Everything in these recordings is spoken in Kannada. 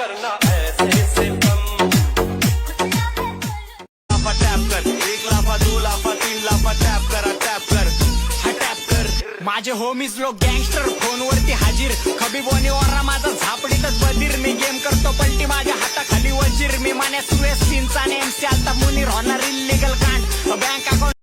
करना ऐसे से कम लाफा टैप कर 1 लाफा 2 लाफा 3 लाफा टॅप कर माझे होमीज लोक गँगस्टर फोनवरती हाजीर खबीबोनी ओरा माझा झापडीतच बधीर मी गेम करतो पलटी माझ्या हाताखाली वजीर मी मान्या सुरेश सिंचा नेमसे आता मुनीर होणार इल्लीगल कांड बँक अकाउंट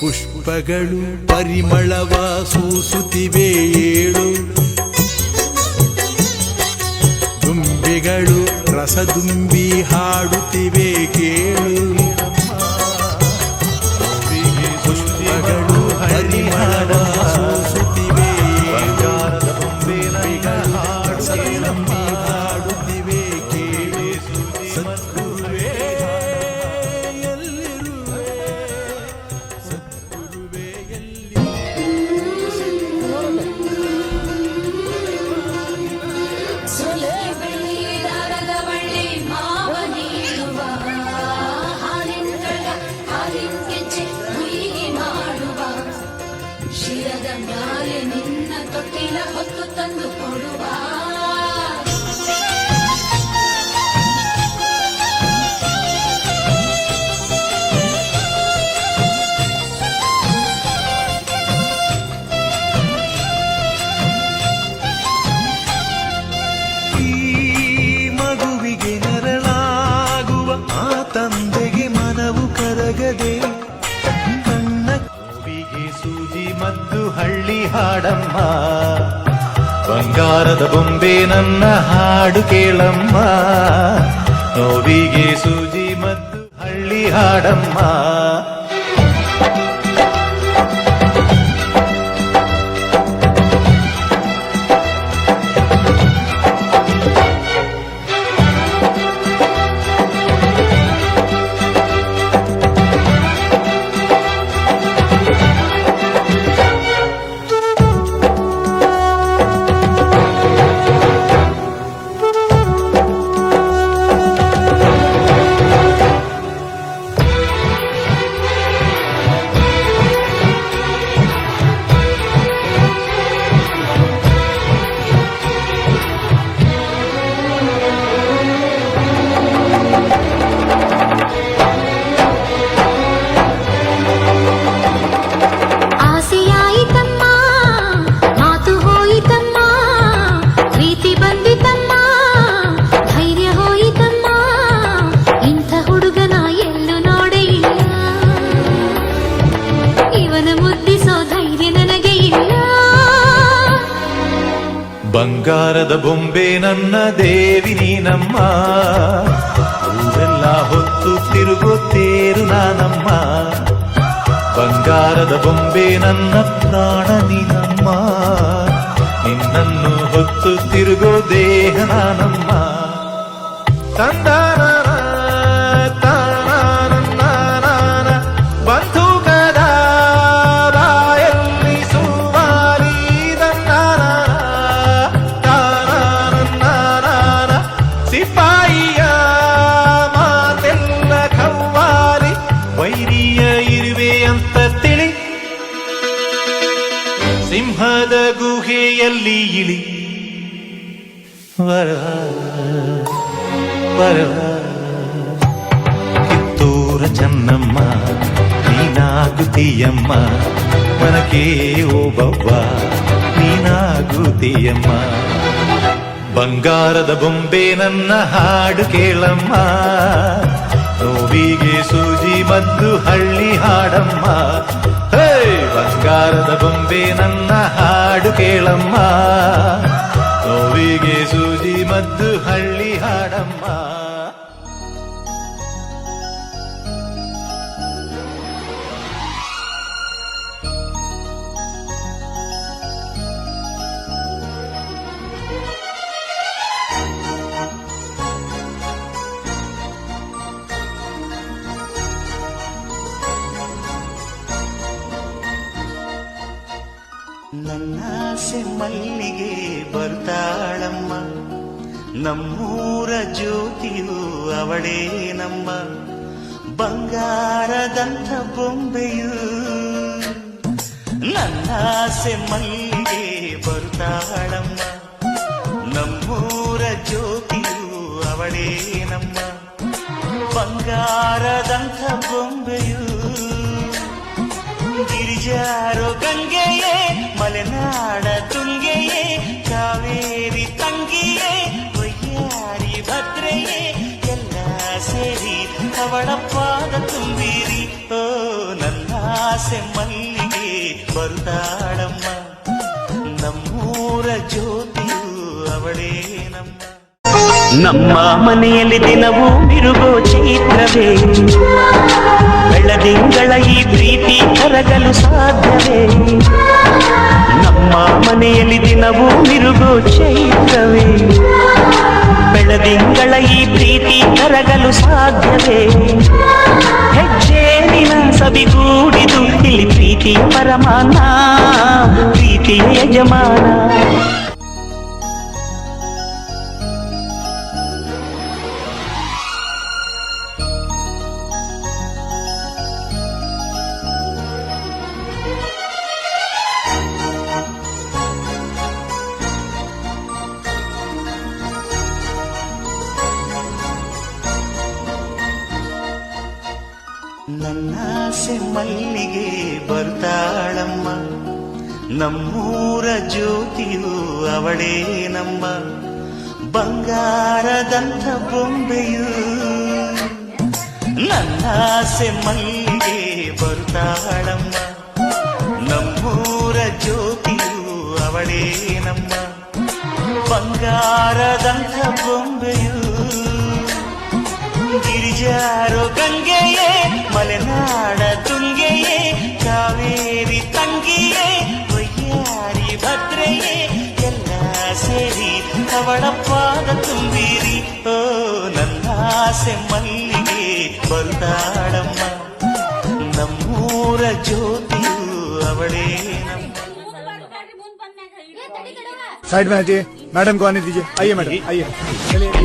ಪುಷ್ಪಗಳು ಪರಿಮಳವ ಸೂಸುತ್ತಿವೆ ಏಳು ದುಂಬಿಗಳು ರಸದುಂಬಿ ಹಾಡುತ್ತಿವೆ ಕೇಳು ಪುಷ್ಪಗಳು ಪರಿಮಳವ ಸೂಸುತ್ತಿವೆ ದುಂಬಿಗಳು ರಸದುಂಬಿ ಹಾಡುತ್ತಿವೆ ಕೇಳು ಸದ್ಗುರುವೇ ಶಿರದ ಮ್ಯಾಲೆ ನಿನ್ನ ತೊಟ್ಟಿಲ ಹೊತ್ತು ತಂದು ಕೊಡುವ ಈ ಮಗುವಿಗೆ ನೆರಳಾಗುವ ಆ ತಂದೆಗೆ ಮನವು ಕರಗದೆ ಸೂಜಿ ಮದ್ದು ಹಳ್ಳಿ ಹಾಡಮ್ಮ ಬಂಗಾರದ ಬೊಂಬೆ ನನ್ನ ಹಾಡು ಕೇಳಮ್ಮ ನೋವಿಗೆ ಸೂಜಿ ಮದ್ದು ಹಳ್ಳಿ ಹಾಡಮ್ಮ ಬಂಗಾರದ ಬೊಂಬೆ ನನ್ನ ದೇವಿ ನೀನಮ್ಮ ಊರೆಲ್ಲ ಹೊತ್ತು ತಿರುಗುತ್ತೇರು ನಾನಮ್ಮ ಬಂಗಾರದ ಬೊಂಬೆ ನನ್ನ ಪ್ರಾಣ ನೀನಮ್ಮ ನಿನ್ನನ್ನು ಹೊತ್ತು ತಿರುಗೋ ದೇಹ ನಾನಮ್ಮ ತಂದಾನ ಸಿಪಾಯಿಯ ಮಾತೆಲ್ಲ ಖವ್ವಾಲಿ ವೈರಿಯ ಇರುವೆ ಅಂತ ತಿಳಿ ಸಿಂಹದ ಗುಹೆಯಲ್ಲಿ ಇಳಿ ವರ ಕಿತ್ತೂರ ಚೆನ್ನಮ್ಮ ನೀನಾಗುತ್ತೀಯಮ್ಮ ಮನಕೆ ಓಬವ್ವ ನೀನಾಗುತ್ತೀಯಮ್ಮ ಬಂಗಾರದ ಬೊಂಬೆ ನನ್ನ ಹಾಡು ಕೇಳಮ್ಮ ನೋವಿಗೆ ಸೂಜಿ ಮದ್ದು ಹಳ್ಳಿ ಹಾಡಮ್ಮ ಬಂಗಾರದ ಬೊಂಬೆ ನನ್ನ ಹಾಡು ಹಾಡು ಕೇಳಮ್ಮ ನೋವಿಗೆ ಸೂಜಿ ಮದ್ದು ಹಳ್ಳಿ ಹಾಡಮ್ಮ ನನ್ನಾಸೆ ಮಲ್ಲಿಗೆ ಬರ್ತಾಳಮ್ಮ ನಮ್ಮೂರ ಜ್ಯೋತಿಯು ಅವಳೇ ನಮ್ಮ ಬಂಗಾರದಂಥ ಬೊಂಬೆಯು ನನ್ನಾಸೆ ಮಲ್ಲಿಗೆ ಬರ್ತಾಳಮ್ಮ ನಮ್ಮೂರ ಜ್ಯೋತಿಯು ಅವಳೇ ನಮ್ಮ ಬಂಗಾರದಂಥ ಬೊಂಬೆಯು ಗಿರಿಜಾರೋ ಗಂಗೆಯೇ ಮಲೆನಾಡ ತುಂಗೆಯೇ ಕಾವೇರಿ ತಂಗಿಯೇ ವಯ್ಯಾರಿ ಭದ್ರೆಯೇ ಎಲ್ಲ ಸೇರಿ ಅವಳ ಪಾದ ತುಂಬಿರಿ ಓ ನನ್ನಾಸೆ ಮಲ್ಲಿಗೆ ಬರ್ತಾಳಮ್ಮ ನಮ್ಮೂರ ಜ್ಯೋತಿಯು ಅವಳೇ ನಮ್ಮ ಮನೆಯಲ್ಲಿ ದಿನವೂ ಮಿರುಗೋ ಚೈತ್ರವೇ ಬೆಳದಿಂಗಳ ಈ ಪ್ರೀತಿ ಕರಗಲು ಸಾಧ್ಯವೇ ನಮ್ಮ ಮನೆಯಲ್ಲಿ ದಿನವೂ ಮಿರುಗೋ ಚೈತ್ರವೇ ಬೆಳದಿಂಗಳ ಈ ಪ್ರೀತಿ ಕರಗಲು ಸಾಧ್ಯವೇ ಹೆಜ್ಜೇನಿನ ಸವಿಗೂಡಿದು ಇಲ್ಲಿ ಪ್ರೀತಿಯ ಪರಮಾನ ಪ್ರೀತಿಯ ಯಜಮಾನ ನನ್ನಾಸೆ ಮಲ್ಲಿಗೆ ಬರ್ತಾಳಮ್ಮ ನಮ್ಮೂರ ಜ್ಯೋತಿಯು ಅವಳೇ ನಮ್ಮ ಬಂಗಾರದಂಥ ಬೊಂಬೆಯು ನನ್ನಾಸೆ ಮಲ್ಲಿಗೆ ಬರ್ತಾಳಮ್ಮ ನಮ್ಮೂರ ಜ್ಯೋತಿಯು ಅವಳೇ ನಮ್ಮ ಬಂಗಾರದಂಥ ಬೊಂಬೆಯು ಗಿರಿಜಾರೋ ಗಂಗೆಯೇ ಮಲೆನಾಡ ತುಂಗೆಯೇ ಕಾವೇರಿ ತಂಗಿಯೇ ವಯ್ಯಾರಿ ಭದ್ರೆಯೇ ಎಲ್ಲ ಸೇರಿ ಅವಳ ಪಾದ ತುಂಬಿರಿ ಓ ನನ್ನಾಸೆ ಮಲ್ಲಿಗೆ ಬರ್ತಾಳಮ್ಮ ನಮ್ಮೂರ ಜ್ಯೋತಿಯು ಅವಳೇ साइड में हटिए मैडम को आने दीजिए आइए मैडम आइए चलिए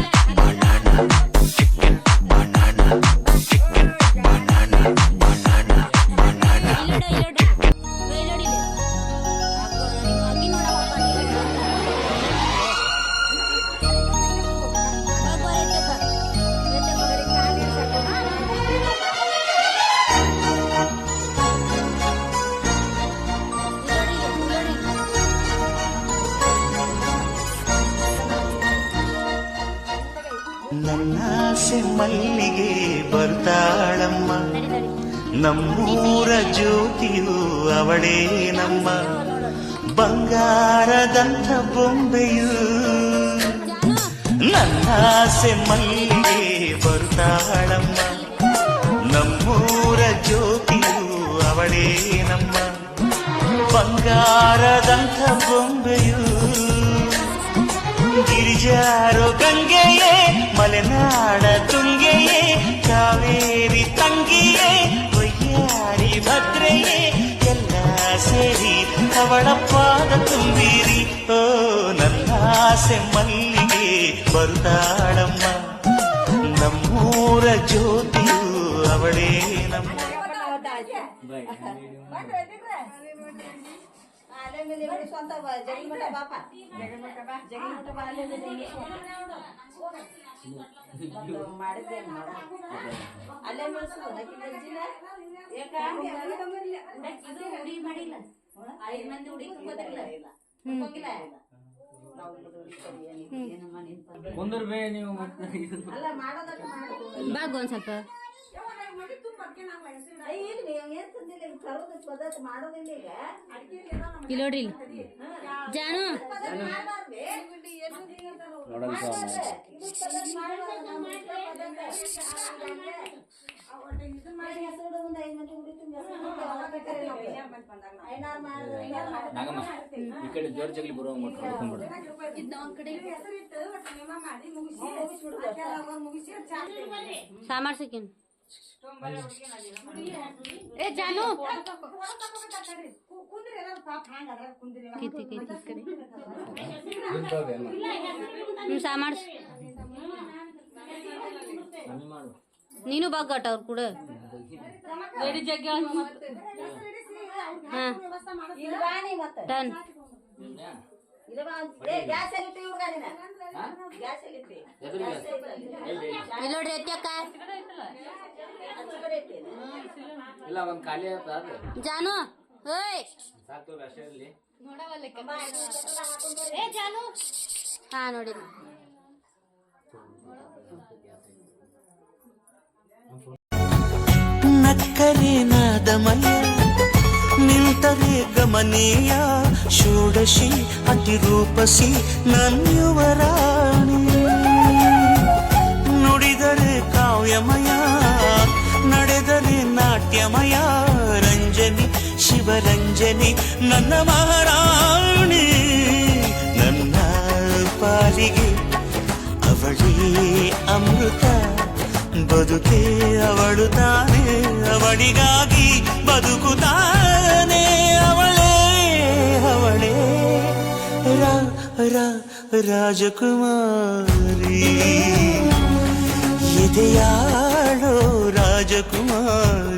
ನನ್ನಾಸೆ ಮಲ್ಲಿಗೆ ಬರ್ತಾಳಮ್ಮ ನಮ್ಮೂರ ಜ್ಯೋತಿಯು ಅವಳೇ ನಮ್ಮ ಬಂಗಾರದಂಥ ಬೊಂಬೆಯು ನನ್ನಾಸೆ ಮಲ್ಲಿಗೆ ಬರ್ತಾಳಮ್ಮ ನಮ್ಮೂರ ಜ್ಯೋತಿಯು ಅವಳೇ ನಮ್ಮ ಬಂಗಾರದಂಥ ಬೊಂಬೆಯು ಗಿರಿಜಾರೋ ಗಂಗೆಯೇ ಮಲೆನಾಡ ತುಂಗೆಯೇ ಕಾವೇರಿ ತಂಗಿಯೇ ವಯ್ಯಾರಿ ಭದ್ರೆಯೇ ಎಲ್ಲ ಸೇರಿ ಅವಳ ಪಾದ ತುಂಬಿರಿ ಓ ನನ್ನಾಸೆ ಮಲ್ಲಿಗೆ ಬರ್ತಾಳಮ್ಮ ನಮ್ಮೂರ ಜ್ಯೋತಿಯು ಅವಳೇ ನಮ್ಮ ಸ್ವಂತ ಜಗನ್ಮಠ ಬಾಪ ಜಗನ್ಮಠ ಮಾಡಿದ್ದೆ ಅಲ್ಲೇ ಬೆಳೆಸು ಹುಡಿ ಮಾಡಿಲ್ಲ 5 ಮಂದಿ ಹುಡಿ ತುಂಬೋದಿಲ್ಲ ಹೋಗಿಲ್ಲ ಕುಂದ್ರ ಬೇ ನೀವು ಅಲ್ಲ ಮಾಡೋದಕ್ಕೆ ಬಾಗ ಒಂದ್ ಸ್ವಲ್ಪ ಇಲ್ಲಿ ಏನ್ ತಂದಿಲ್ಲ ಈಗ ತರೋದು ಪದಾರ್ಥ ಮಾಡೋದಿಲ್ಲ ಈಗ ಇಲ್ಲಿ ನೋಡ್ರಿ ಇಲ್ಲಿ ಜಾನು ಈ ಕಡೆ ಜೋರ್ ಜಗಲಿ ಬರೋ ಸಾಮಾರ್ಸಿಕೇನು ಏ ಜಾನು ಸಾಮಾರ್ಸ್ ನೀನು ಬಗ್ಗಟ್ಟ ಅವ್ರು ಕೂಡ ಡನ್ ಇಲ್ಲಿ ನೋಡ್ರಿ ಎತ್ತಕ್ಕ ಇಲ್ಲ ಒಂದ್ ಖಾಲಿ ಜಾನು ಓಯ್ ಹಾ ನೋಡಿರಿ ನಕ್ಕರೆ ನಾದಮಯ ನಿಂತರೆ ಗಮನೀಯ ಷೋಡಶಿ ಅತಿರೂಪಸಿ ನನ್ಯುವರಾಣಿ ನುಡಿದರೆ ಕಾವ್ಯಮಯ ನಡೆದರೆ ನಾಟ್ಯಮಯ ರಂಜನಿ ಶಿವರಂಜನಿ ನನ್ನ ಮಹಾರಾಣಿ ನನ್ನ ಪಾಲಿಗೆ ಅವಳೇ ಅಮೃತ ಬದುಕೆ ಅವಳು ತಾನೇ ಅವಳಿಗಾಗಿ ಬದುಕುತ್ತಾನೆ ಅವಳೇ ಅವಳೇ ರಾಜಕುಮಾರಿ ಎದೆಯಾಳೋ ರಾಜಕುಮಾರಿ